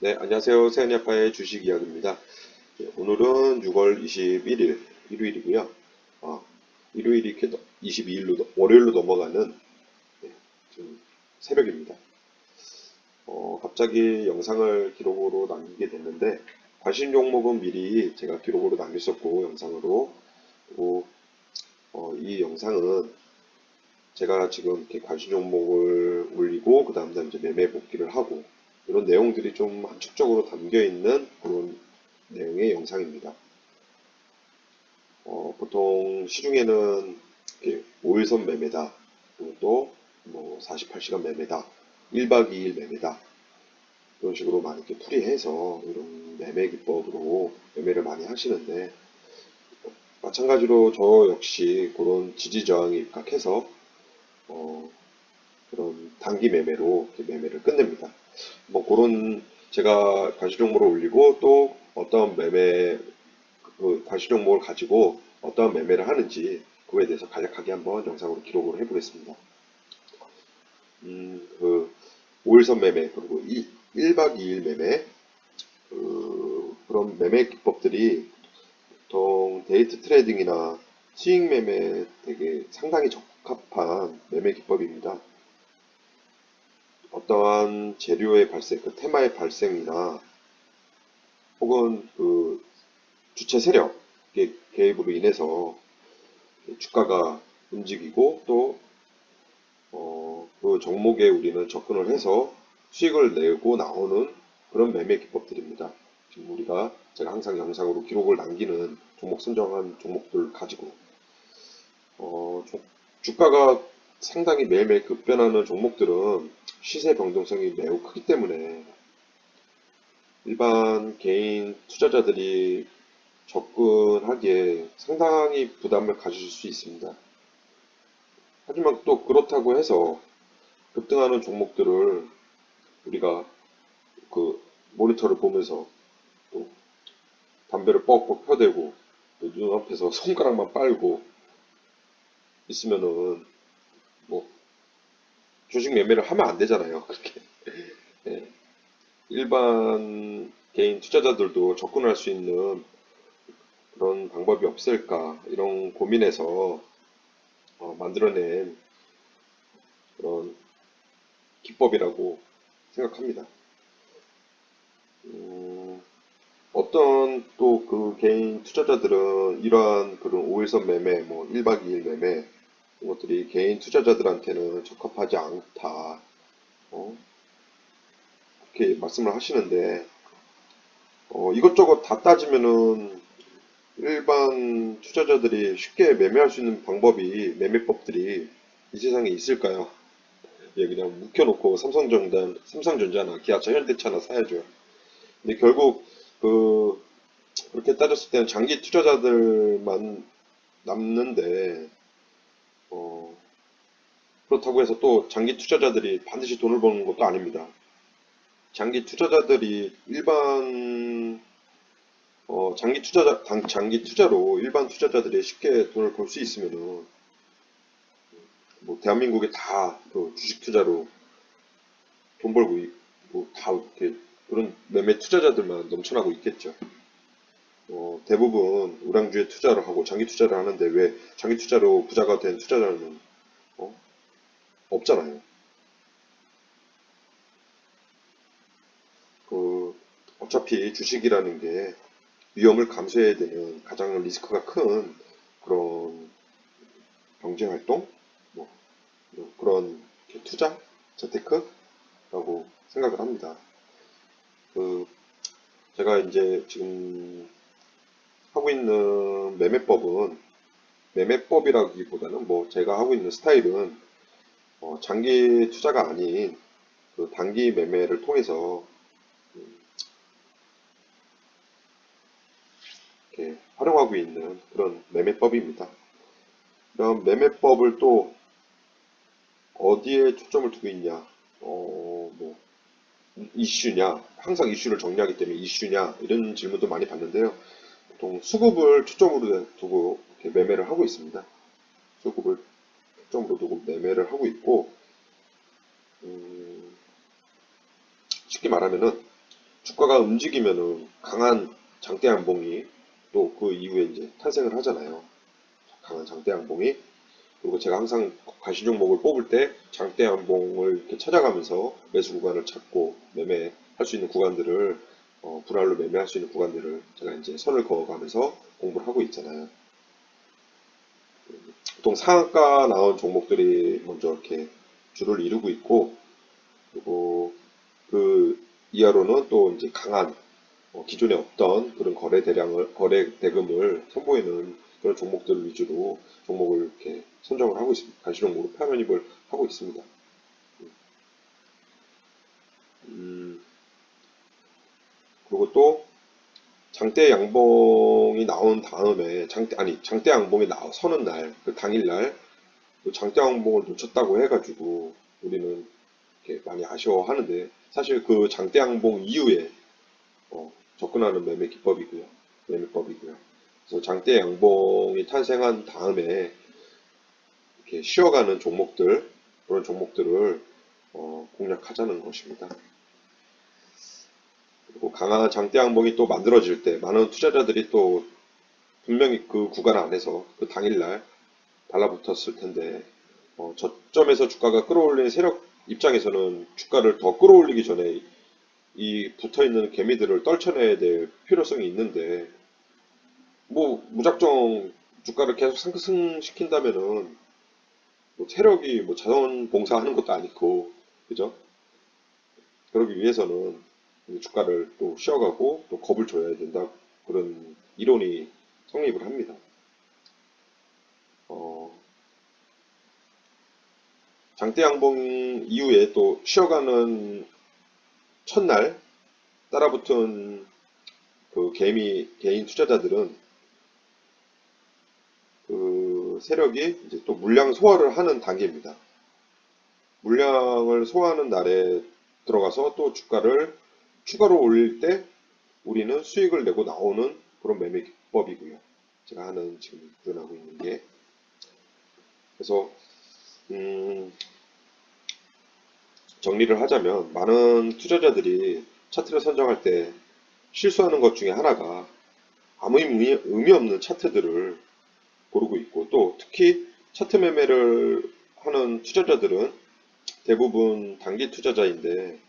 네, 안녕하세요. 세안이아빠의 주식 이야기입니다. 오늘은 6월 21일, 일요일이고요. 일요일이 이렇게 22일로, 월요일로 넘어가는 지금 새벽입니다. 갑자기 영상을 기록으로 남기게 됐는데, 관심 종목은 미리 제가 기록으로 남겼었고, 영상으로. 그리고 이 영상은 제가 지금 이렇게 관심 종목을 올리고, 그 다음날 이제 매매 복귀를 하고, 이런 내용들이 좀 함축적으로 담겨 있는 그런 내용의 영상입니다. 보통 시중에는 이렇게 5일선 매매다, 그리고 또뭐 48시간 매매다, 1박 2일 매매다, 이런 식으로 많이 이렇게 풀이해서 이런 매매 기법으로 매매를 많이 하시는데, 마찬가지로 저 역시 그런 지지저항이 입각해서 어, 그런 단기 매매로 이렇게 매매를 끝냅니다. 뭐 그런 제가 관시 종목을 올리고 또 어떤 매매 그 관시 종목을 가지고 어떤 매매를 하는지 그거에 대해서 간략하게 한번 영상으로 기록을 해보겠습니다. 그 5일선 매매 그리고 1박 2일 매매 그런 매매 기법들이 보통 데이트 트레이딩이나 스윙 매매 되게 상당히 적합한 매매 기법입니다. 어떠한 재료의 발생, 그 테마의 발생이나 혹은 그 주체 세력의 개입으로 인해서 주가가 움직이고 또 그 종목에 우리는 접근을 해서 수익을 내고 나오는 그런 매매 기법들입니다. 지금 제가 항상 영상으로 기록을 남기는 종목 선정한 종목들 가지고 어, 주- 주가가 상당히 매일매일 급변하는 종목들은 시세 변동성이 매우 크기 때문에 일반 개인 투자자들이 접근하기에 상당히 부담을 가지실 수 있습니다. 하지만 또 그렇다고 해서 급등하는 종목들을 우리가 그 모니터를 보면서 또 담배를 뻑뻑 펴대고 또 눈앞에서 손가락만 빨고 있으면은 뭐 주식 매매를 하면 안 되잖아요. 그렇게. 예. 일반 개인 투자자들도 접근할 수 있는 그런 방법이 없을까 이런 고민에서 만들어낸 그런 기법이라고 생각합니다. 음, 어떤 또 그 개인 투자자들은 이러한 그런 5일선 매매, 뭐 1박 2일 매매, 이런 것들이 개인 투자자들한테는 적합하지 않다. 어, 그렇게 말씀을 하시는데, 이것저것 다 따지면은 일반 투자자들이 쉽게 매매할 수 있는 방법이, 매매법들이 이 세상에 있을까요? 예, 그냥 묵혀놓고 삼성전자나 기아차, 현대차나 사야죠. 근데 결국 그 그렇게 따졌을 때는 장기 투자자들만 남는데 어, 그렇다고 해서 또 장기 투자자들이 반드시 돈을 버는 것도 아닙니다. 장기 투자자들이 일반 장기 투자로 일반 투자자들이 쉽게 돈을 벌 수 있으면은 뭐 대한민국에 다그 주식 투자로 돈 벌고 뭐다 이렇게 그런 매매 투자자들만 넘쳐나고 있겠죠. 대부분 우량주에 투자를 하고 장기 투자를 하는데 왜 장기 투자로 부자가 된 투자자는 어? 없잖아요. 그 어차피 주식이라는 게 위험을 감수해야 되는 가장 리스크가 큰 그런 경제 활동, 뭐 그런 투자, 재테크라고 생각을 합니다. 그 제가 이제 지금 하고 있는 매매법이라기보다는 뭐 제가 하고 있는 스타일은 장기 투자가 아닌 그 단기 매매를 통해서 이렇게 활용하고 있는 그런 매매법입니다. 그럼 매매법을 또 어디에 초점을 두고 있냐? 뭐 이슈냐? 항상 이슈를 정리하기 때문에 이슈냐? 이런 질문도 많이 받는데요. 보통 수급을 초점으로 두고 이렇게 매매를 하고 있습니다. 수급을 초점으로 두고 매매를 하고 있고, 음, 쉽게 말하면은 주가가 움직이면은 강한 장대 양봉이 또 그 이후에 이제 탄생을 하잖아요. 강한 장대 양봉이. 그리고 제가 항상 과시 종목을 뽑을 때 장대 양봉을 이렇게 찾아가면서 매수 구간을 찾고 매매할 수 있는 구간들을 분할로 매매할 수 있는 구간들을 제가 이제 선을 그어가면서 공부를 하고 있잖아요. 보통 상한가 나온 종목들이 먼저 이렇게 줄을 이루고 있고, 그리고 그 이하로는 또 이제 강한 기존에 없던 그런 거래 대금을 선보이는 그런 종목들 위주로 종목을 이렇게 선정을 하고 있습니다. 단시종목으로 편입을 하고 있습니다. 음, 그리고 또 장대 양봉이 나온 다음에 장대 양봉이 서는 날, 그 당일날 그 장대 양봉을 놓쳤다고 해가지고 우리는 이렇게 많이 아쉬워하는데, 사실 그 장대 양봉 이후에 접근하는 매매법이고요. 그래서 장대 양봉이 탄생한 다음에 이렇게 쉬어가는 종목들, 그런 종목들을 공략하자는 것입니다. 그리고 강한 장대 양봉이 또 만들어질 때 많은 투자자들이 또 분명히 그 구간 안에서 그 당일날 달라붙었을 텐데, 저점에서 주가가 끌어올린 세력 입장에서는 주가를 더 끌어올리기 전에 이 붙어있는 개미들을 떨쳐내야 될 필요성이 있는데, 뭐 무작정 주가를 계속 상승시킨다면은 뭐 세력이 뭐 자원 봉사하는 것도 아니고, 그죠? 그러기 위해서는 주가를 또 쉬어가고 또 겁을 줘야 된다, 그런 이론이 성립을 합니다. 어, 장대 양봉 이후에 또 쉬어가는 첫날 따라붙은 그 개인 투자자들은 그 세력이 이제 또 물량 소화를 하는 단계입니다. 물량을 소화하는 날에 들어가서 또 주가를 추가로 올릴 때 우리는 수익을 내고 나오는 그런 매매 기법이고요. 제가 지금 구현하고 있는 게. 그래서 정리를 하자면, 많은 투자자들이 차트를 선정할 때 실수하는 것 중에 하나가 아무 의미 없는 차트들을 고르고 있고, 또 특히 차트 매매를 하는 투자자들은 대부분 단기 투자자인데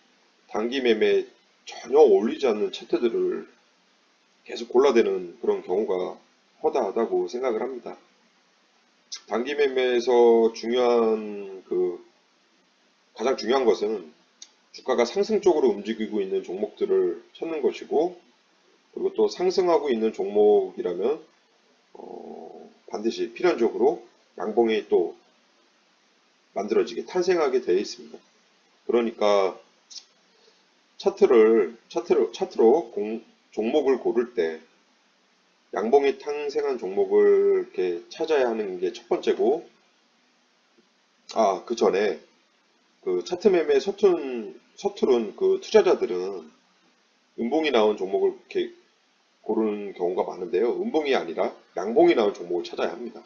단기 매매에 전혀 어울리지 않는 차트들을 계속 골라대는 그런 경우가 허다하다고 생각을 합니다. 단기 매매에서 가장 중요한 것은 주가가 상승 쪽으로 움직이고 있는 종목들을 찾는 것이고, 그리고 또 상승하고 있는 종목이라면 반드시 필연적으로 양봉이 또 탄생하게 되어 있습니다. 그러니까 차트로 종목을 고를 때 양봉이 탄생한 종목을 이렇게 찾아야 하는 게 첫 번째고, 그 전에 그 차트 매매에 서투른 그 투자자들은 음봉이 나온 종목을 이렇게 고르는 경우가 많은데요. 음봉이 아니라 양봉이 나온 종목을 찾아야 합니다.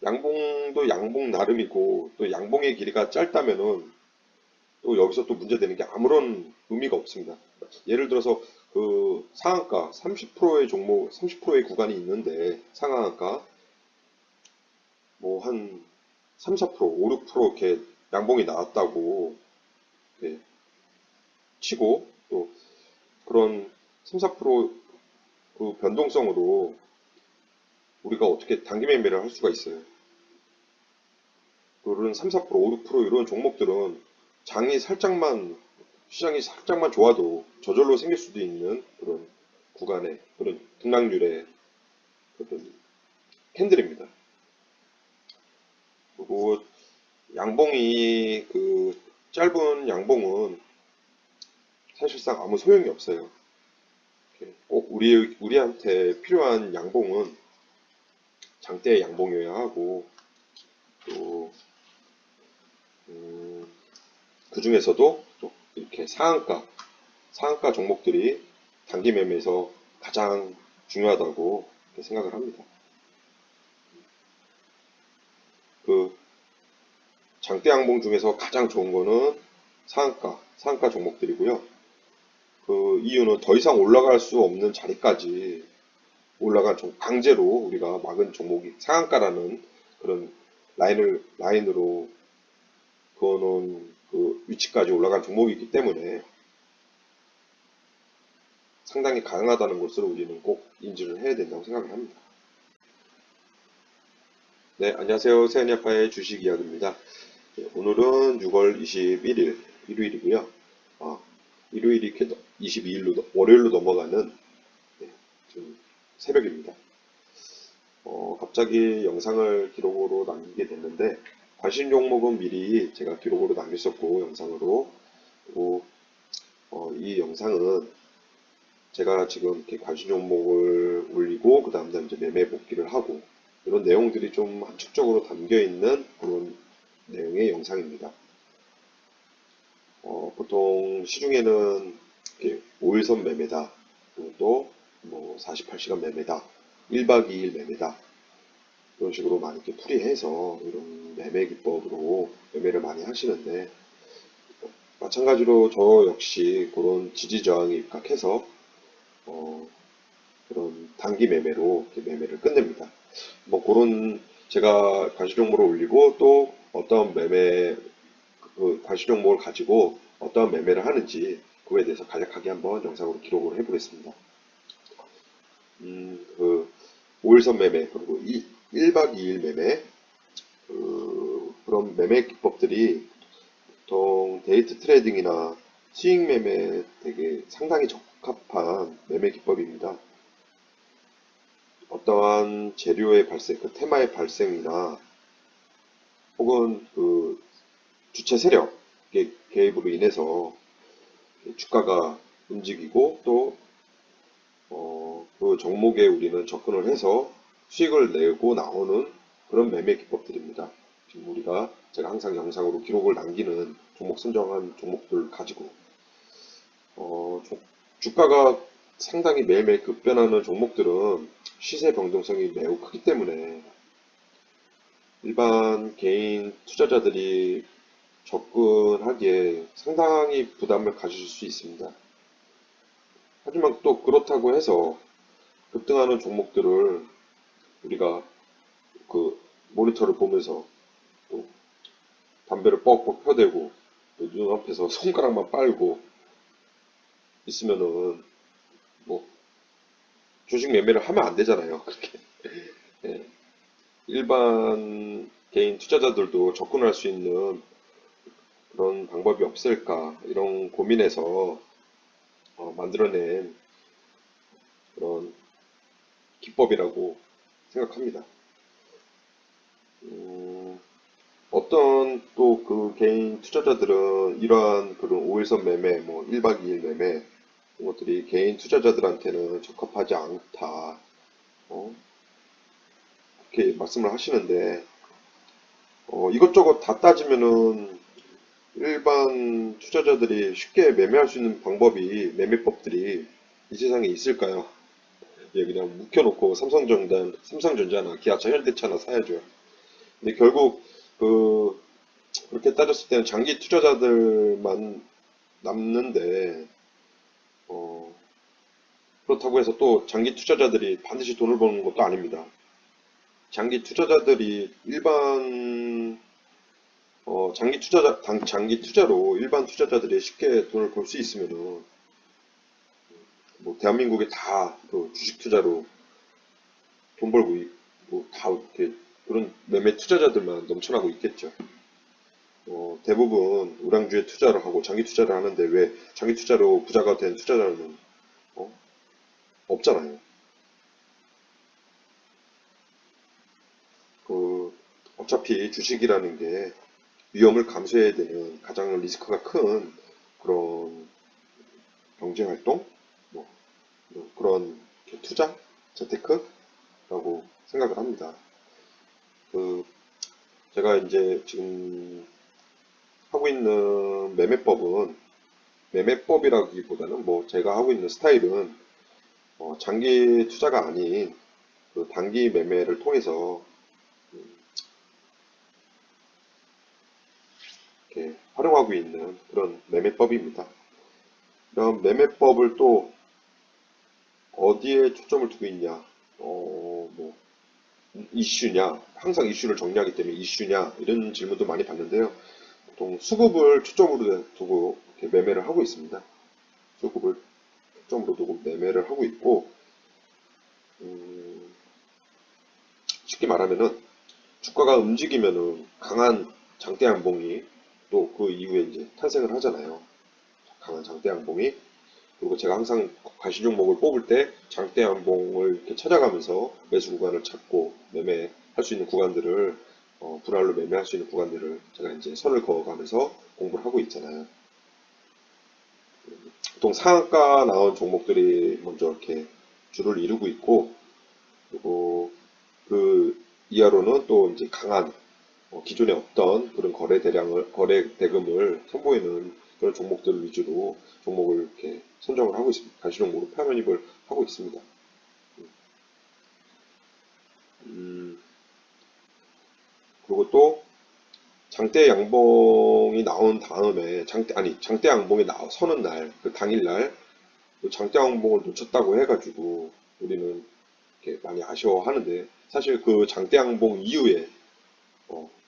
양봉도 양봉 나름이고, 또 양봉의 길이가 짧다면은 또 여기서 또 문제되는 게 아무런 의미가 없습니다. 예를 들어서 그 상한가 30%의 종목, 30%의 구간이 있는데 상한가 뭐 한 3, 4%, 5, 6% 이렇게 양봉이 나왔다고 이렇게 치고, 또 그런 3, 4%그 변동성으로 우리가 어떻게 단기 매매를 할 수가 있어요. 그런 3, 4%, 5, 6% 이런 종목들은 시장이 살짝만 좋아도 저절로 생길 수도 있는 그런 구간의 그런 등락률의 그런 캔들입니다. 그리고 짧은 양봉은 사실상 아무 소용이 없어요. 꼭 우리한테 필요한 양봉은 장대 양봉이어야 하고, 또 그 중에서도 또 이렇게 상한가 종목들이 단기 매매에서 가장 중요하다고 생각을 합니다. 그 장대 양봉 중에서 가장 좋은 거는 상한가 상한가 종목들이고요. 그 이유는 더 이상 올라갈 수 없는 자리까지 올라간 강제로 우리가 막은 종목이 상한가라는 그런 라인으로 그어놓은 그 위치까지 올라간 종목이기 때문에 상당히 강하다는 것을 우리는 꼭 인지를 해야 된다고 생각을 합니다. 네, 안녕하세요. 세안야파의 주식 이야기입니다. 네, 오늘은 6월 21일 일요일이고요. 일요일이 22일로 월요일로 넘어가는 지금 새벽입니다. 갑자기 영상을 기록으로 남기게 됐는데 관심 종목은 미리 제가 기록으로 남겼었고 영상으로 그리고 이 영상은 제가 지금 이렇게 관심 종목을 올리고 그 다음에 이제 매매 복귀를 하고 이런 내용들이 좀 함축적으로 담겨 있는 그런 내용의 영상입니다. 보통 시중에는 이렇게 5일선 매매다, 또 뭐 48시간 매매다, 1박 2일 매매다 이런 식으로 많이 이렇게 풀이해서 이런 매매 기법으로 매매를 많이 하시는데 마찬가지로 저 역시 그런 지지저항이 입각해서 그런 단기 매매로 이렇게 매매를 끝냅니다. 뭐 그런 제가 관심 종목을 올리고 또 어떤 그 관심 종목을 가지고 어떤 매매를 하는지 그거에 대해서 간략하게 한번 영상으로 기록을 해보겠습니다. 그 5일선 매매 그리고 1박 2일 매매 그런 매매 기법들이 보통 데이트 트레이딩이나 스윙 매매 되게 상당히 적합한 매매 기법입니다. 어떠한 재료의 발생, 그 테마의 발생이나 혹은 그 주체 세력의 개입으로 인해서 주가가 움직이고 또 그 종목에 우리는 접근을 해서 수익을 내고 나오는 그런 매매 기법들입니다. 지금 제가 항상 영상으로 기록을 남기는 종목 선정한 종목들 가지고 주가가 상당히 매일매일 급변하는 종목들은 시세 변동성이 매우 크기 때문에 일반 개인 투자자들이 접근하기에 상당히 부담을 가지실 수 있습니다. 하지만 또 그렇다고 해서 급등하는 종목들을 우리가 그 모니터를 보면서 또 담배를 뻑뻑 펴대고 또 눈앞에서 손가락만 빨고 있으면은 뭐 주식 매매를 하면 안 되잖아요. 그렇게 예. 일반 개인 투자자들도 접근할 수 있는 그런 방법이 없을까 이런 고민에서 만들어낸 그런 기법이라고 생각합니다. 어떤 또 그 개인 투자자들은 이러한 그런 5일선 매매, 뭐 1박 2일 매매 이런 것들이 개인 투자자들한테는 적합하지 않다. 이렇게 말씀을 하시는데 이것저것 다 따지면은 일반 투자자들이 쉽게 매매할 수 있는 매매법들이 이 세상에 있을까요? 예, 그냥 묵혀놓고 삼성전자나 기아차, 현대차나 사야죠. 근데 결국 그렇게 따졌을 때는 장기 투자자들만 남는데 어, 그렇다고 해서 또 장기 투자자들이 반드시 돈을 버는 것도 아닙니다. 장기 투자자들이 장기 투자로 일반 투자자들이 쉽게 돈을 벌 수 있으면은 뭐 대한민국에 다그 주식 투자로 돈 벌고 뭐다 이렇게 그런 매매 투자자들만 넘쳐나고 있겠죠. 대부분 우량주에 투자를 하고 장기 투자를 하는데 왜 장기 투자로 부자가 된 투자자는 어? 없잖아요. 어차피 주식이라는 게 위험을 감수해야 되는 가장 리스크가 큰 그런 경제활동, 뭐 그런 투자, 재테크라고 생각을 합니다. 그 제가 이제 지금 하고 있는 매매법이라기보다는 뭐 제가 하고 있는 스타일은 장기 투자가 아닌 그 단기 매매를 통해서 이렇게 활용하고 있는 그런 매매법입니다. 그럼 매매법을 또 어디에 초점을 두고 있냐? 뭐 이슈냐? 항상 이슈를 정리하기 때문에 이슈냐? 이런 질문도 많이 받는데요. 보통 수급을 초점으로 두고 이렇게 매매를 하고 있습니다. 수급을 초점으로 두고 매매를 하고 있고, 쉽게 말하면은 주가가 움직이면은 강한 장대 양봉이 또 그 이후에 이제 탄생을 하잖아요. 강한 장대 양봉이. 그리고 제가 항상 과시 종목을 뽑을 때 장대 양봉을 이렇게 찾아가면서 매수 구간을 찾고 매매할 수 있는 구간들을 분할로 매매할 수 있는 구간들을 제가 이제 선을 그어가면서 공부를 하고 있잖아요. 보통 상한가 나온 종목들이 먼저 이렇게 줄을 이루고 있고, 그리고 그 이하로는 또 이제 강한 기존에 없던 그런 거래 대금을 선보이는 그런 종목들 위주로 종목을 이렇게 선정을 하고 있습니다. 가시종목으로 편입을 하고 있습니다. 그리고 또 장대 양봉이 나온 다음에 장대 양봉이 서는 날, 그 당일날 장대 양봉을 놓쳤다고 해가지고 우리는 이렇게 많이 아쉬워하는데, 사실 그 장대 양봉 이후에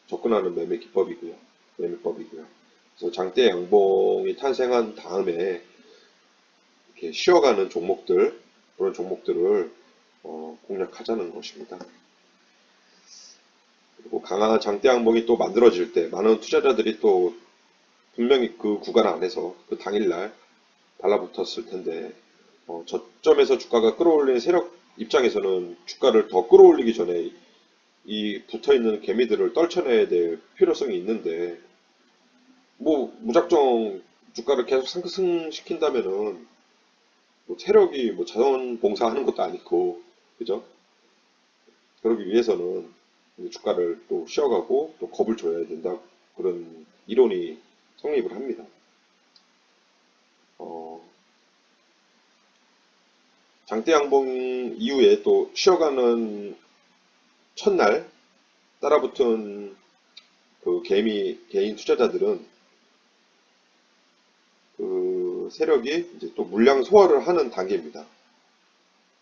접근하는 매매법이고요. 그래서 장대 양봉이 탄생한 다음에 이렇게 쉬어가는 종목들, 그런 종목들을 공략하자는 것입니다. 그리고 강한 장대 양봉이 또 만들어질 때 많은 투자자들이 또 분명히 그 구간 안에서 그 당일날 달라붙었을 텐데, 저점에서 주가가 끌어올리는 세력 입장에서는 주가를 더 끌어올리기 전에 이 붙어있는 개미들을 떨쳐내야 될 필요성이 있는데, 뭐 무작정 주가를 계속 상승시킨다면은 뭐 세력이 뭐 자원봉사하는 것도 아니고, 그죠? 그러기 위해서는 주가를 또 쉬어가고 또 겁을 줘야 된다, 그런 이론이 성립을 합니다. 어, 장대 양봉 이후에 또 쉬어가는 첫날 따라붙은 그 개인 투자자들은 그 세력이 이제 또 물량 소화를 하는 단계입니다.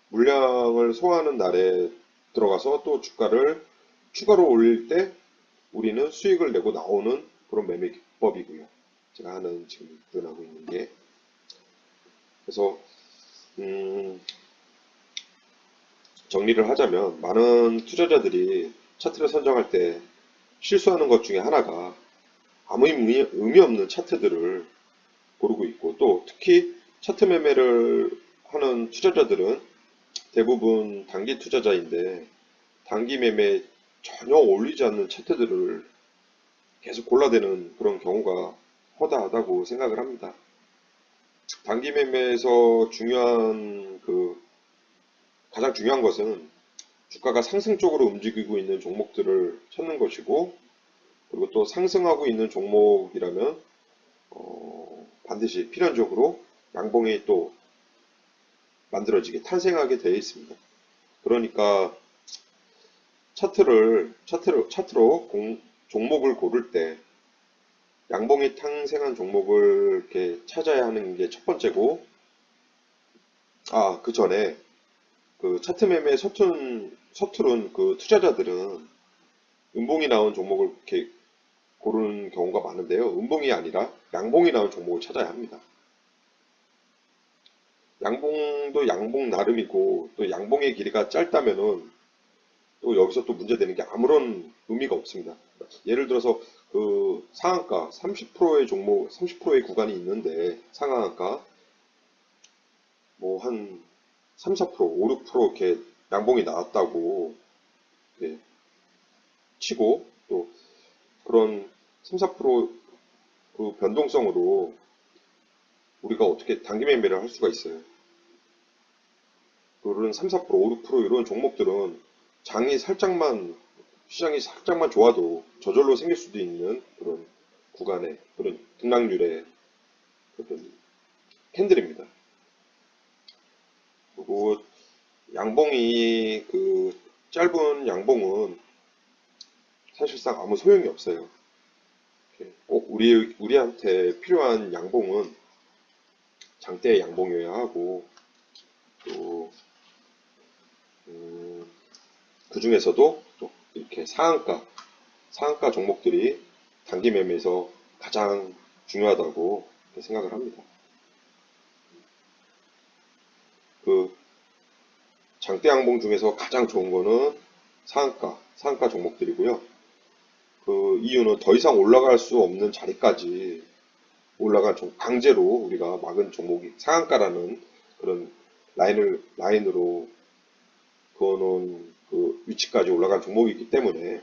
물량을 소화하는 날에 들어가서 또 주가를 추가로 올릴 때 우리는 수익을 내고 나오는 그런 매매 기법이고요. 제가 지금 구현하고 있는 게. 그래서 정리를 하자면 많은 투자자들이 차트를 선정할 때 실수하는 것 중에 하나가 아무 의미 없는 차트들을 고르고 있고, 또 특히 차트 매매를 하는 투자자들은 대부분 단기 투자자인데 단기 매매에 전혀 어울리지 않는 차트들을 계속 골라대는 그런 경우가 허다하다고 생각을 합니다. 단기 매매에서 가장 중요한 것은 주가가 상승 쪽으로 움직이고 있는 종목들을 찾는 것이고, 그리고 또 상승하고 있는 종목이라면 반드시 필연적으로 양봉이 또 탄생하게 되어 있습니다. 그러니까 차트로 종목을 고를 때 양봉이 탄생한 종목을 이렇게 찾아야 하는 게 첫 번째고, 그 전에 그 차트 매매에 서투른 그 투자자들은 음봉이 나온 종목을 이렇게 고르는 경우가 많은데요. 음봉이 아니라 양봉이 나온 종목을 찾아야 합니다. 양봉도 양봉 나름이고, 또 양봉의 길이가 짧다면은 또 여기서 또 문제되는 게 아무런 의미가 없습니다. 예를 들어서 그 상한가 30%의 종목, 30%의 구간이 있는데 상한가 뭐 한 3, 4%, 5, 6% 이렇게 양봉이 나왔다고 이렇게 치고, 또 그런 3, 4%그 변동성으로 우리가 어떻게 단기 매매를 할 수가 있어요. 그런 3, 4%, 5, 6% 이런 종목들은 시장이 살짝만 좋아도 저절로 생길 수도 있는 그런 구간의 그런 등락률의 그런 캔들입니다. 그리고 짧은 양봉은 사실상 아무 소용이 없어요. 우리한테 필요한 양봉은 장대 양봉이어야 하고, 또, 그 중에서도 또 이렇게 상한가 종목들이 단기 매매에서 가장 중요하다고 생각을 합니다. 그 장대 양봉 중에서 가장 좋은 거는 상한가 종목들이고요. 그 이유는 더 이상 올라갈 수 없는 자리까지 강제로 우리가 막은 종목이 상한가라는 그런 라인으로 그어놓은 그 위치까지 올라간 종목이기 때문에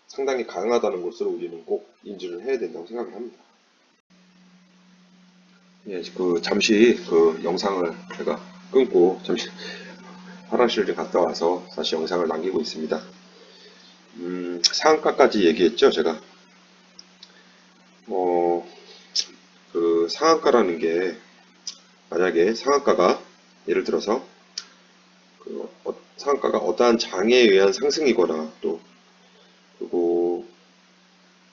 상당히 강하다는 것을 우리는 꼭 인지를 해야 된다고 생각을 합니다. 예, 잠시 그 영상을 제가 끊고 잠시 화장실을 갔다 와서 다시 영상을 남기고 있습니다. 상한가까지 얘기했죠, 제가. 그 상한가라는 게 만약에 상한가가 예를 들어서 상한가가 어떠한 장에 의한 상승이거나 또 그리고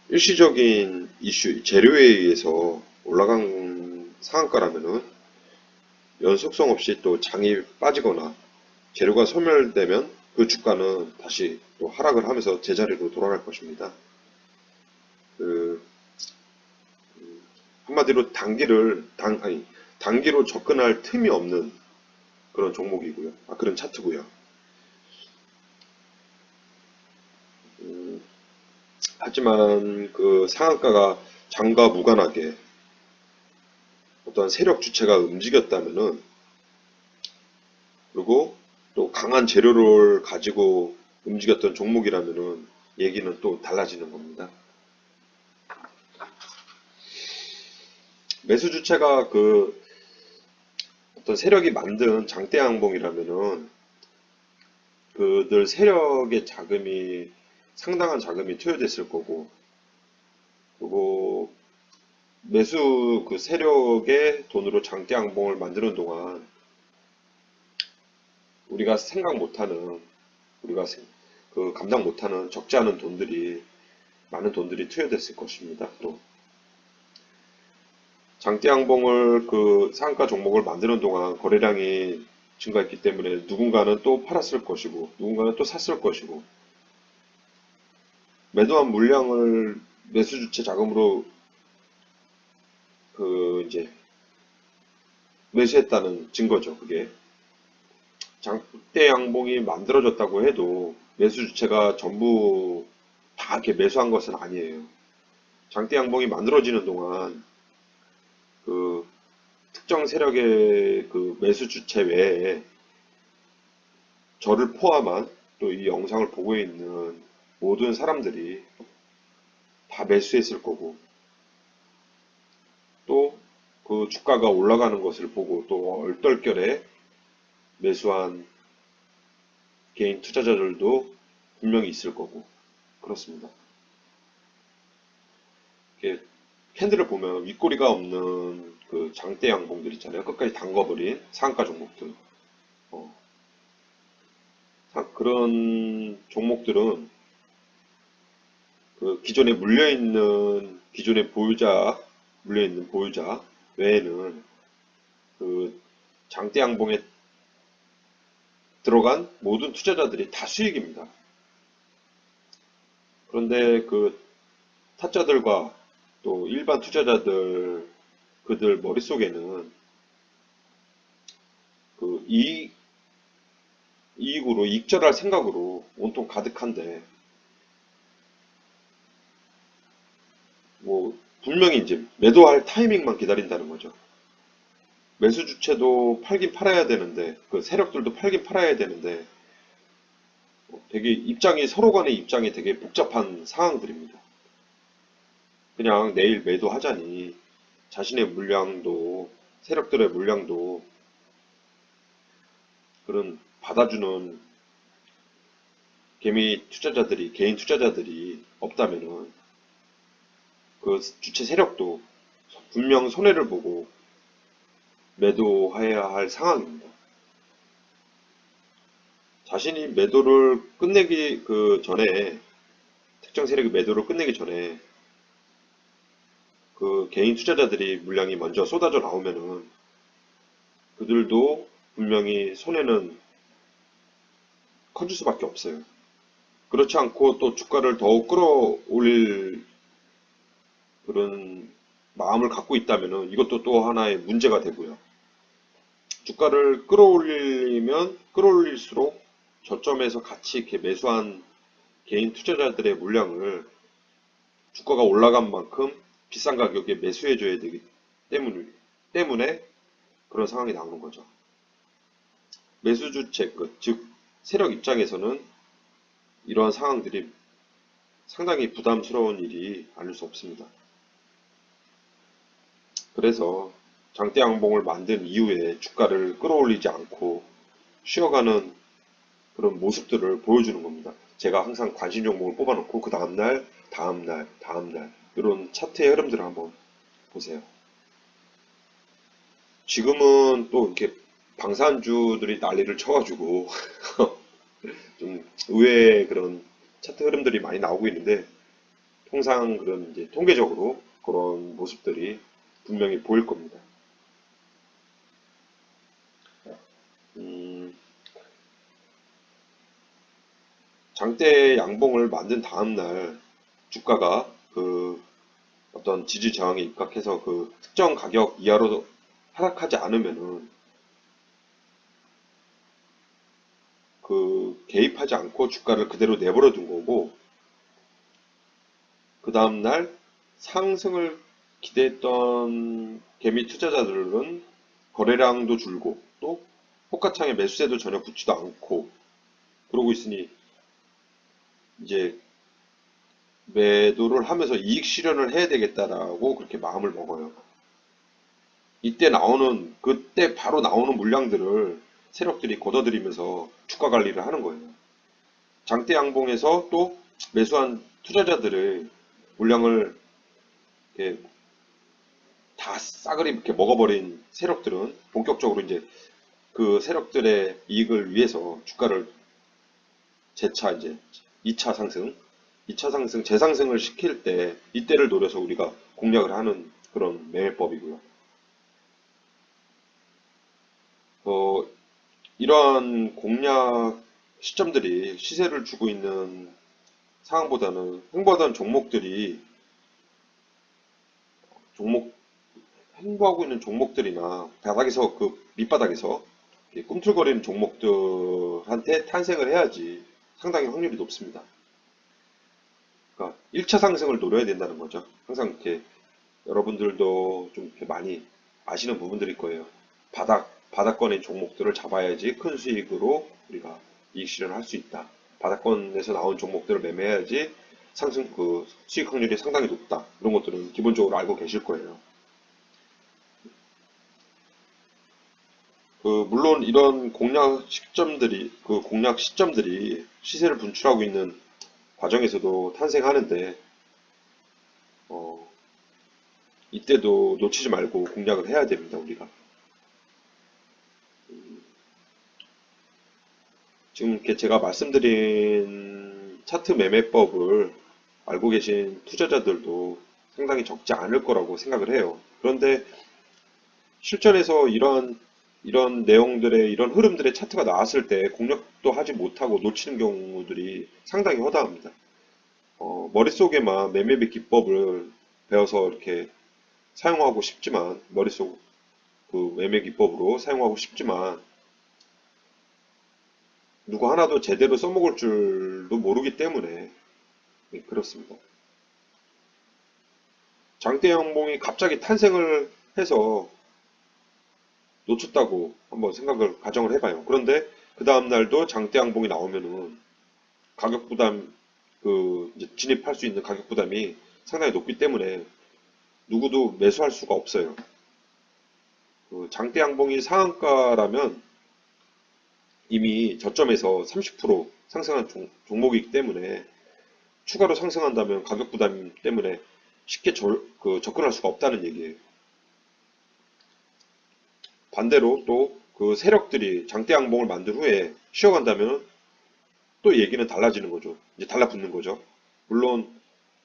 일시적인 이슈 재료에 의해서 올라간 상한가라면은 연속성 없이 또 장이 빠지거나 재료가 소멸되면 그 주가는 다시 또 하락을 하면서 제자리로 돌아갈 것입니다. 한마디로 단기로 접근할 틈이 없는 그런 종목이고요. 그런 차트고요. 하지만 그 상한가가 장과 무관하게 어떤 세력 주체가 움직였다면은, 그리고 또 강한 재료를 가지고 움직였던 종목이라면은 얘기는 또 달라지는 겁니다. 매수 주체가 어떤 세력이 만든 장대 양봉이라면은 그들 세력의 상당한 자금이 투여됐을 거고, 그리고 매수 그 세력의 돈으로 장대 양봉을 만드는 동안 우리가 감당 못하는 적지 않은 많은 돈들이 투여됐을 것입니다. 또 장대 양봉을 상한가 종목을 만드는 동안 거래량이 증가했기 때문에 누군가는 또 팔았을 것이고 누군가는 또 샀을 것이고, 매도한 물량을 매수 주체 자금으로 이제 매수했다는 증거죠. 그게 장대 양봉이 만들어졌다고 해도 매수 주체가 전부 다 이렇게 매수한 것은 아니에요. 장대 양봉이 만들어지는 동안 그 특정 세력의 그 매수 주체 외에 저를 포함한 또 이 영상을 보고 있는 모든 사람들이 다 매수했을 거고, 또 그 주가가 올라가는 것을 보고 또 얼떨결에 매수한 개인 투자자들도 분명히 있을 거고, 그렇습니다. 이렇게 캔들을 보면 윗꼬리가 없는 그 장대 양봉들 있잖아요. 끝까지 담궈버린 상한가 종목들. 그런 종목들은 기존의 물려있는 보유자 외에는 그 장대 양봉에 들어간 모든 투자자들이 다 수익입니다. 그런데 그 타짜들과 또 일반 투자자들 그들 머릿속에는 그 이익절할 생각으로 온통 가득한데, 뭐 분명히 이제 매도할 타이밍만 기다린다는 거죠. 매수 주체도 팔긴 팔아야 되는데, 그 세력들도 팔긴 팔아야 되는데, 서로 간의 입장이 되게 복잡한 상황들입니다. 그냥 내일 매도하자니 자신의 물량도, 세력들의 물량도 그런 받아주는 개인 투자자들이 없다면은 그 주체 세력도 분명 손해를 보고 매도해야 할 상황입니다. 자신이 매도를 끝내기 전에 특정 세력이 매도를 끝내기 전에 그 개인 투자자들이 물량이 먼저 쏟아져 나오면은 그들도 분명히 손해는 커질 수밖에 없어요. 그렇지 않고 또 주가를 더욱 끌어올릴 그런 마음을 갖고 있다면은 이것도 또 하나의 문제가 되고요. 주가를 끌어올리면 끌어올릴수록 저점에서 같이 이렇게 매수한 개인 투자자들의 물량을 주가가 올라간 만큼 비싼 가격에 매수해줘야 되기 때문에 그런 상황이 나오는 거죠. 매수주체 끝, 즉 세력 입장에서는 이러한 상황들이 상당히 부담스러운 일이 아닐 수 없습니다. 그래서 장대 양봉을 만든 이후에 주가를 끌어올리지 않고 쉬어가는 그런 모습들을 보여주는 겁니다. 제가 항상 관심 종목을 뽑아놓고 그 다음날, 다음날, 다음날 이런 차트의 흐름들을 한번 보세요. 지금은 또 이렇게 방산주들이 난리를 쳐가지고 좀 의외의 그런 차트 흐름들이 많이 나오고 있는데 통상 그런 이제 통계적으로 그런 모습들이 분명히 보일 겁니다. 장대 양봉을 만든 다음날 주가가 그 어떤 지지 저항에 입각해서 그 특정 가격 이하로 하락하지 않으면은 그 개입하지 않고 주가를 그대로 내버려 둔 거고 그 다음날 상승을 기대했던 개미 투자자들은 거래량도 줄고 또 호가창에 매수세도 전혀 붙지도 않고 그러고 있으니 이제 매도를 하면서 이익 실현을 해야 되겠다라고 그렇게 마음을 먹어요. 이때 나오는 그때 바로 나오는 물량들을 세력들이 걷어들이면서 주가 관리를 하는 거예요. 장대 양봉에서 또 매수한 투자자들의 물량을 이렇게 다 싸그리 이렇게 먹어버린 세력들은 본격적으로 이제 그 세력들의 이익을 위해서 주가를 재차 이제 2차 상승, 2차 상승, 재상승을 시킬 때 이때를 노려서 우리가 공략을 하는 그런 매매법이고요. 어, 이러한 공략 시점들이 시세를 주고 있는 상황보다는 횡보하던 종목들이 종목 횡보하고 있는 종목들이나 바닥에서 그 밑바닥에서 꿈틀거리는 종목들한테 탄생을 해야지 상당히 확률이 높습니다. 그러니까 1차 상승을 노려야 된다는 거죠. 항상 이렇게 여러분들도 좀 이렇게 많이 아시는 부분들일 거예요. 바닥권의 종목들을 잡아야지 큰 수익으로 우리가 이익 실현을 할 수 있다. 바닥권에서 나온 종목들을 매매해야지 상승 그 수익 확률이 상당히 높다. 이런 것들은 기본적으로 알고 계실 거예요. 그 물론 이런 공략 시점들이 시세를 분출하고 있는 과정에서도 탄생하는데 어, 이때도 놓치지 말고 공략을 해야 됩니다. 우리가 지금 이렇게 제가 말씀드린 차트 매매법을 알고 계신 투자자들도 상당히 적지 않을 거라고 생각을 해요. 그런데 실전에서 이런 내용들의 이런 흐름들의 차트가 나왔을 때 공략도 하지 못하고 놓치는 경우들이 상당히 허다합니다. 머릿속에만 매매비 기법을 배워서 이렇게 사용하고 싶지만 머릿속 그 매매 기법으로 사용하고 싶지만 누구 하나도 제대로 써먹을 줄도 모르기 때문에 그렇습니다. 장대 연봉이 갑자기 탄생을 해서 놓쳤다고 한번 가정을 해봐요. 그런데 그 다음 날도 장대 양봉이 나오면은 가격 부담 이제 진입할 수 있는 가격 부담이 상당히 높기 때문에 누구도 매수할 수가 없어요. 그 장대 양봉이 상한가라면 이미 저점에서 30% 상승한 종목이기 때문에 추가로 상승한다면 가격 부담 때문에 쉽게 접근할 수가 없다는 얘기예요. 반대로 또 그 세력들이 장대 양봉을 만든 후에 쉬어간다면 또 얘기는 달라지는 거죠. 이제 달라붙는 거죠. 물론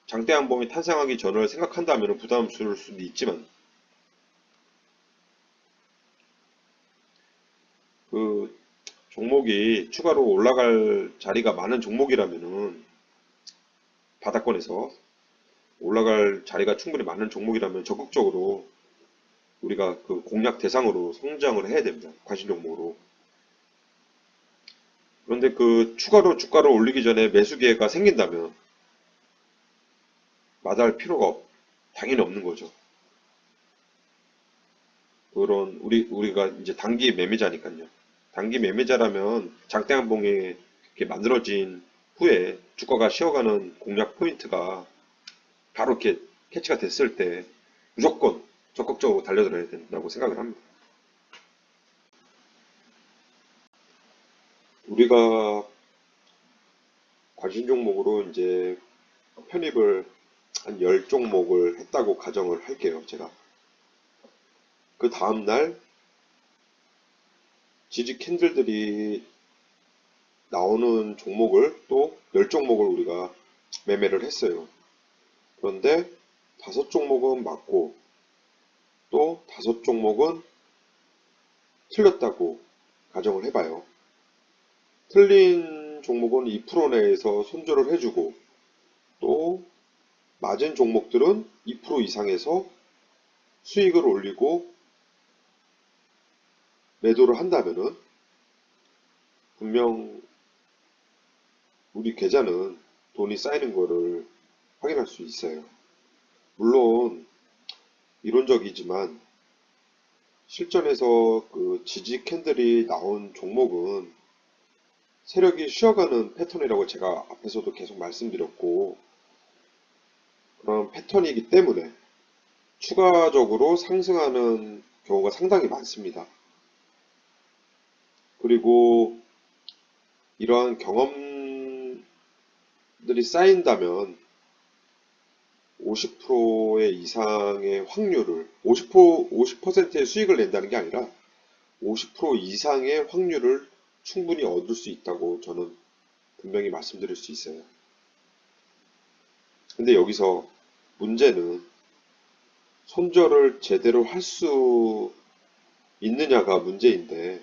장대양봉이 탄생하기 전을 생각한다면 부담스러울 수도 있지만 그 종목이 추가로 올라갈 자리가 많은 종목이라면은 바닥권에서 올라갈 자리가 충분히 많은 종목이라면 적극적으로 우리가 그 공략 대상으로 성장을 해야 됩니다. 관심 종목으로. 그런데 그 추가로 주가를 올리기 전에 매수 기회가 생긴다면 마다할 필요가 당연히 없는 거죠. 그런 우리가 이제 단기 매매자니까요. 단기 매매자라면 장대한봉에 이렇게 만들어진 후에 주가가 쉬어가는 공략 포인트가 바로 이렇게 캐치가 됐을 때 무조건 적극적으로 달려들어야 된다고 생각을 합니다. 우리가 관심 종목으로 이제 편입을 한 10종목을 했다고 가정을 할게요, 제가. 그 다음날 지지 캔들들이 나오는 종목을 또 10종목을 우리가 매매를 했어요. 그런데 5종목은 맞고 또 5종목은 틀렸다고 가정을 해봐요. 틀린 종목은 2% 내에서 손절을 해주고 또 맞은 종목들은 2% 이상에서 수익을 올리고 매도를 한다면은 분명 우리 계좌는 돈이 쌓이는 거를 확인할 수 있어요. 물론 이론적이지만 실전에서 그 지지 캔들이 나온 종목은 세력이 쉬어가는 패턴이라고 제가 앞에서도 계속 말씀드렸고 그런 패턴이기 때문에 추가적으로 상승하는 경우가 상당히 많습니다. 그리고 이러한 경험들이 쌓인다면 50%의 이상의 확률을 50%의 수익을 낸다는 게 아니라 50% 이상의 확률을 충분히 얻을 수 있다고 저는 분명히 말씀드릴 수 있어요. 근데 여기서 문제는 손절을 제대로 할 수 있느냐가 문제인데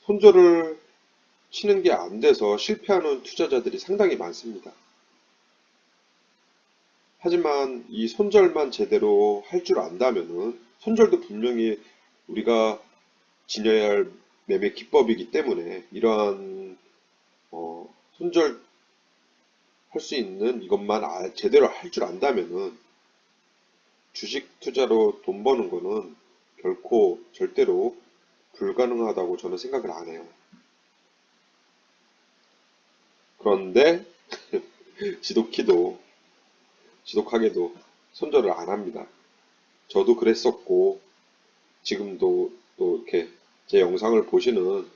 손절을 치는 게 안 돼서 실패하는 투자자들이 상당히 많습니다. 하지만 이 손절만 제대로 할 줄 안다면은 손절도 분명히 우리가 지녀야 할 매매 기법이기 때문에 이러한 손절 할 수 있는 이것만 제대로 할 줄 안다면은 주식 투자로 돈 버는 거는 결코 절대로 불가능하다고 저는 생각을 안 해요. 그런데 지독하게도 손절을 안 합니다. 저도 그랬었고 지금도 또 이렇게 제 영상을 보시는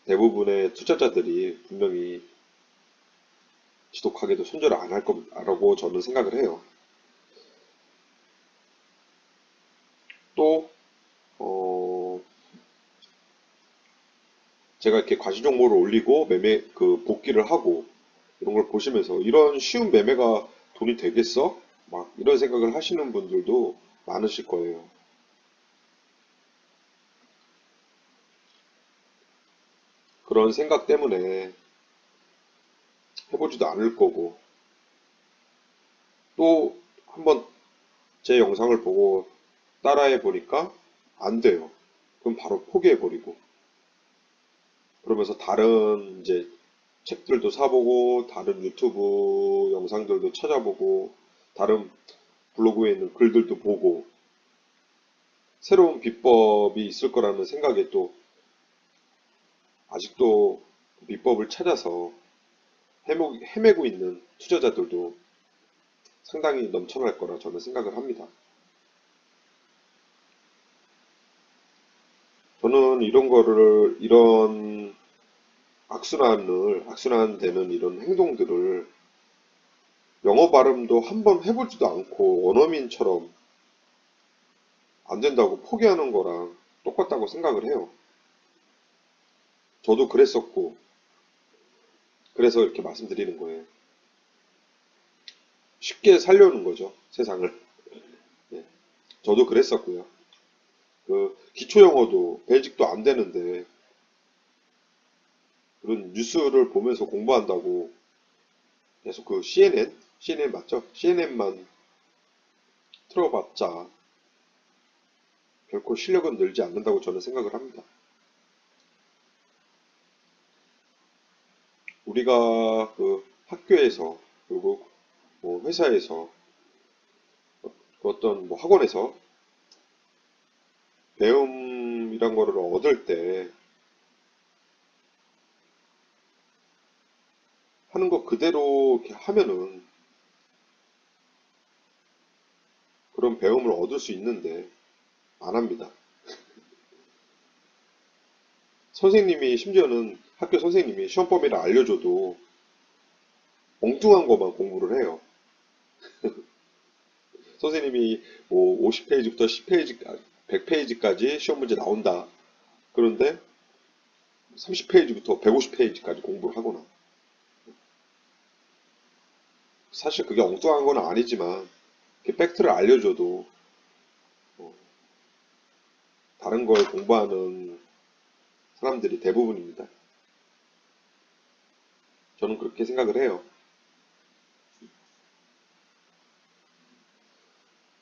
대부분의 투자자들이 분명히 지독하게도 손절을 안 할 거라고 저는 생각을 해요. 또 제가 이렇게 과시 정보를 올리고 매매 복귀를 하고 이런 걸 보시면서 이런 쉬운 매매가 돈이 되겠어? 막 이런 생각을 하시는 분들도 많으실 거예요. 그런 생각 때문에 해보지도 않을 거고 또 한번 제 영상을 보고 따라해 보니까 안 돼요. 그럼 바로 포기해 버리고 그러면서 다른 이제 책들도 사보고 다른 유튜브 영상들도 찾아보고 다른 블로그에 있는 글들도 보고 새로운 비법이 있을 거라는 생각에 또 아직도 비법을 찾아서 헤매고 있는 투자자들도 상당히 넘쳐날 거라 저는 생각을 합니다. 저는 이런 악순환되는 이런 행동들을 영어 발음도 한번 해보지도 않고 원어민처럼 안 된다고 포기하는 거랑 똑같다고 생각을 해요. 저도 그랬었고 그래서 이렇게 말씀드리는 거예요. 쉽게 살려는 거죠, 세상을. 예. 저도 그랬었고요. 그 기초 영어도 베이직도 안 되는데 그런 뉴스를 보면서 공부한다고 계속 그 CNN 맞죠? CNN만 틀어봤자 결코 실력은 늘지 않는다고 저는 생각을 합니다. 우리가 그 학교에서 그리고 뭐 회사에서 어떤 뭐 학원에서 배움이란 거를 얻을 때 하는 거 그대로 이렇게 하면은 그런 배움을 얻을 수 있는데 안 합니다. 선생님이 심지어는 학교 선생님이 시험 범위를 알려줘도 엉뚱한 것만 공부를 해요. 선생님이 뭐 50페이지부터 10페이지, 100페이지까지 시험 문제 나온다. 그런데 30페이지부터 150페이지까지 공부를 하거나 사실 그게 엉뚱한 건 아니지만 팩트를 알려줘도 어, 다른 걸 공부하는 사람들이 대부분입니다. 저는 그렇게 생각을 해요.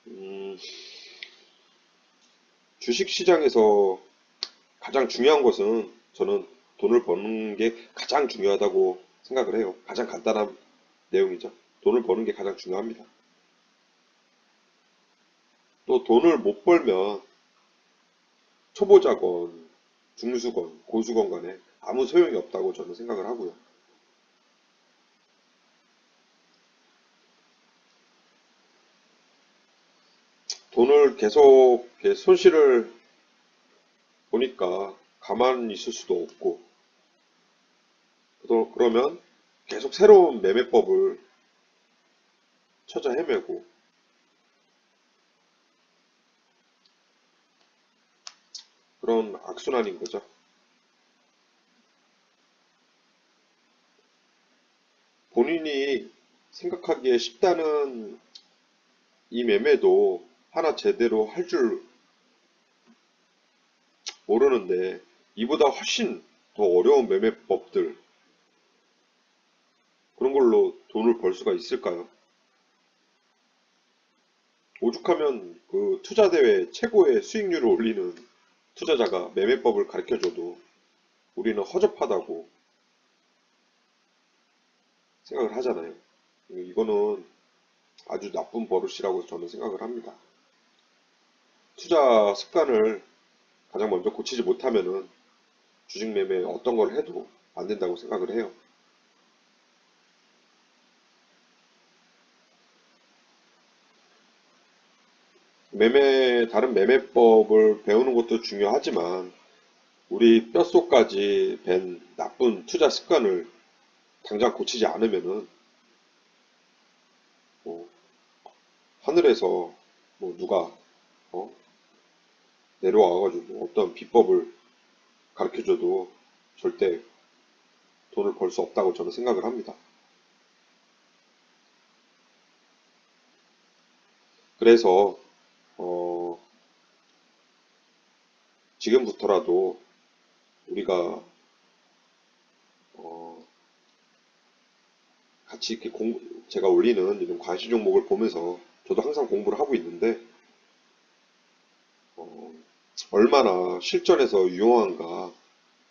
음, 주식시장에서 가장 중요한 것은 저는 돈을 버는 게 가장 중요하다고 생각을 해요. 가장 간단한 내용이죠. 돈을 버는 게 가장 중요합니다. 또 돈을 못 벌면 초보자건 중수건 고수건 간에 아무 소용이 없다고 저는 생각을 하고요. 돈을 계속 이렇게 손실을 보니까 가만히 있을 수도 없고 그러면 계속 새로운 매매법을 찾아 헤매고 그런 악순환인 거죠. 본인이 생각하기에 쉽다는 이 매매도 하나 제대로 할 줄 모르는데 이보다 훨씬 더 어려운 매매법들 그런 걸로 돈을 벌 수가 있을까요? 오죽하면 그 투자대회 최고의 수익률을 올리는 투자자가 매매법을 가르쳐줘도 우리는 허접하다고 생각을 하잖아요. 이거는 아주 나쁜 버릇이라고 저는 생각을 합니다. 투자 습관을 가장 먼저 고치지 못하면은 주식 매매 어떤 걸 해도 안 된다고 생각을 해요. 다른 매매법을 배우는 것도 중요하지만 우리 뼛속까지 밴 나쁜 투자 습관을 당장 고치지 않으면은 뭐 하늘에서 뭐 누가 어? 내려와가지고 어떤 비법을 가르쳐줘도 절대 돈을 벌 수 없다고 저는 생각을 합니다. 그래서 어, 지금부터라도 우리가 어, 같이 이렇게 제가 올리는 이런 관심 종목을 보면서 저도 항상 공부를 하고 있는데 어, 얼마나 실전에서 유용한가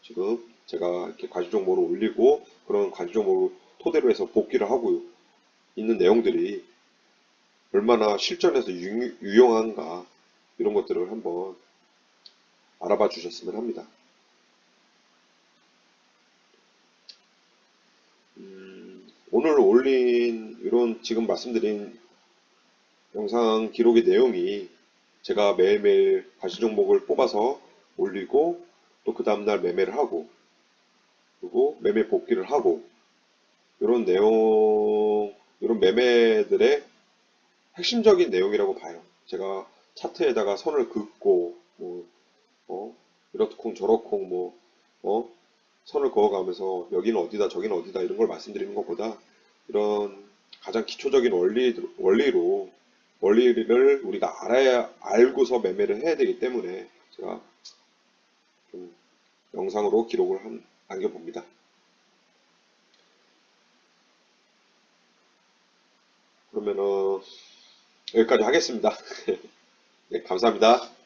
지금 제가 이렇게 관심 종목을 올리고 그런 관심 종목을 토대로 해서 복기를 하고 있는 내용들이 얼마나 실전에서 유용한가 이런 것들을 한번 알아봐 주셨으면 합니다. 오늘 올린 이런 지금 말씀드린 영상 기록의 내용이 제가 매일매일 가시 종목을 뽑아서 올리고 또 그 다음날 매매를 하고 그리고 매매 복귀를 하고 이런 내용, 이런 매매들의 핵심적인 내용이라고 봐요. 제가 차트에다가 선을 긋고 뭐, 이렇콩 저렇콩 뭐, 어? 선을 그어가면서 여기는 어디다 저기는 어디다 이런 걸 말씀드리는 것보다 이런 가장 기초적인 원리를 우리가 알고서 매매를 해야 되기 때문에 제가 좀 영상으로 기록을 남겨봅니다. 그러면은 여기까지 하겠습니다. 네, 감사합니다.